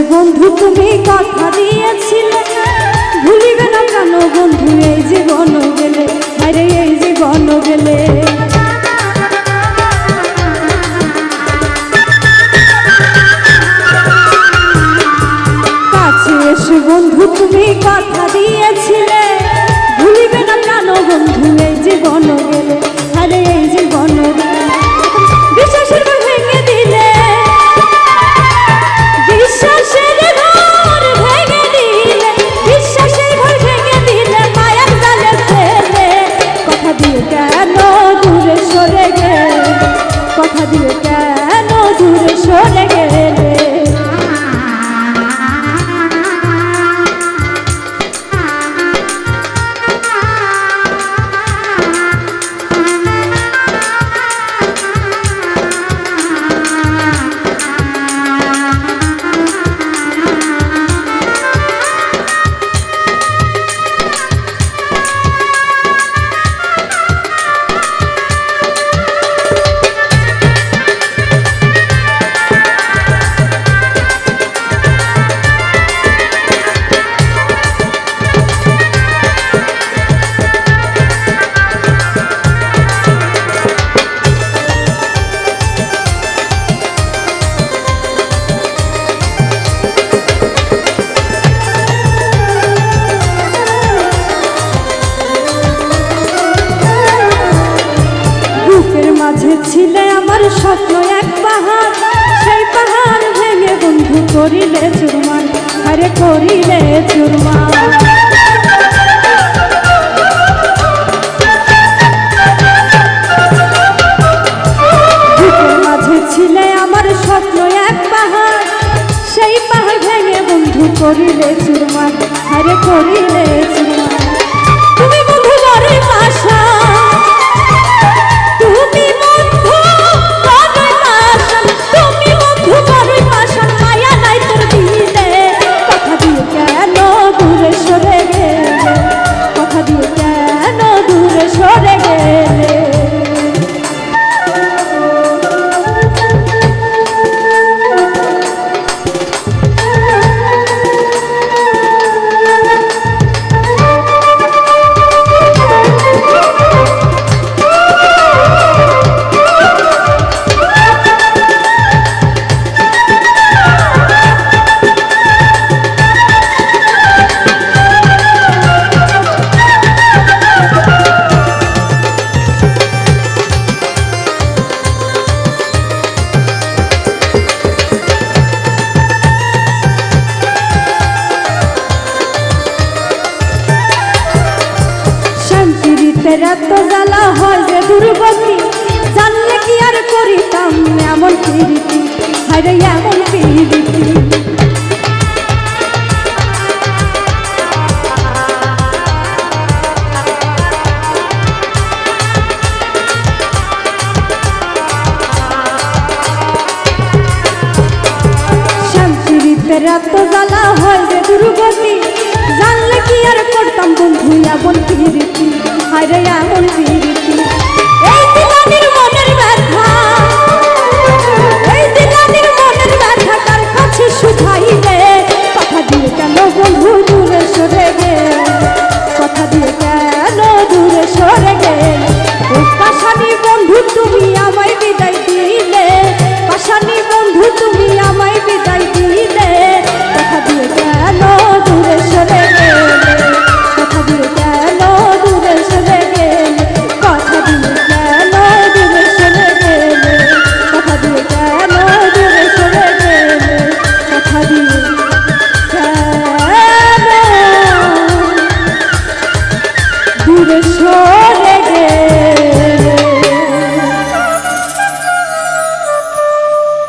বন্ধু তুমি কথা দিয়েছিলে ভুলিবে না কেন বন্ধু এই জীবন গেলে আরে এই জীবন গেলে কাছে এসে বন্ধু তুমি কথা দিয়েছিলে ভুলিবে না কেন বন্ধু এই জীবন গেলে আরে এই জীবন গেলে বিশ্বাসের ঘর ভেঙে দিলে বিশ্বাসের ঘর ভেঙে দিলে বিশ্বাসের ঘর ভেঙে দিলে মায়ার জালে ফেলে কথা দিয়ে কেন দূরে সরে গেলে কথা দিয়ে কেন দূরে সরে গেলে ছিলে আমার স্বপ্ন এক পাহাড় সেই পাহাড় ভেঙে বন্ধু করিলে চুরমার আরে করিলে চুরমার বুকের মাঝে ছিলে আমার স্বপ্ন এক পাহাড় সেই পাহাড় ভেঙে বন্ধু করিলে চুরমার আরে করিলে চুরমার তুমি বন্ধু বড়ই পাশা রাত জ্বালা হয় যে দুর্গতি জানলে কি আর করিতাম এমন প্রীতি হায়রে এমন প্রীতি শান্তিতে রাত জ্বালা হয় যে দুর্গতি জানলে কি আর করতাম বন্ধু এমন প্রীতি হায়রে এমন প্রীতি